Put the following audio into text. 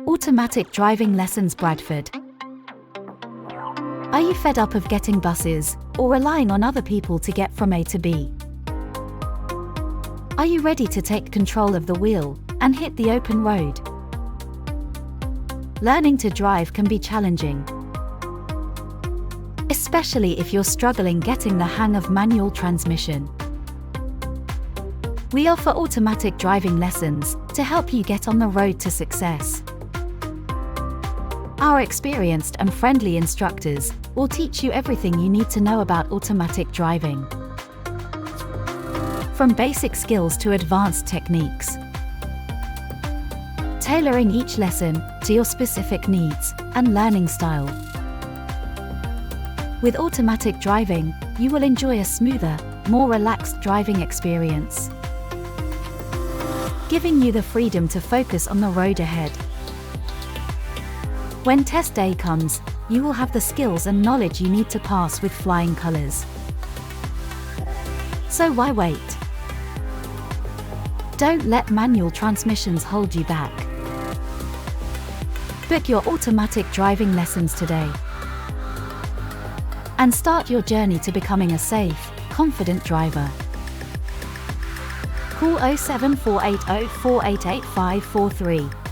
Automatic driving lessons Bradford. Are you fed up of getting buses or relying on other people to get from A to B? Are you ready to take control of the wheel and hit the open road? Learning to drive can be challenging, especially if you're struggling getting the hang of manual transmission. We offer automatic driving lessons to help you get on the road to success. Our experienced and friendly instructors will teach you everything you need to know about automatic driving, from basic skills to advanced techniques, tailoring each lesson to your specific needs and learning style. With automatic driving, you will enjoy a smoother, more relaxed driving experience, giving you the freedom to focus on the road ahead. When test day comes, you will have the skills and knowledge you need to pass with flying colors. So why wait? Don't let manual transmissions hold you back. Book your automatic driving lessons today and start your journey to becoming a safe, confident driver. Call 07480 488543.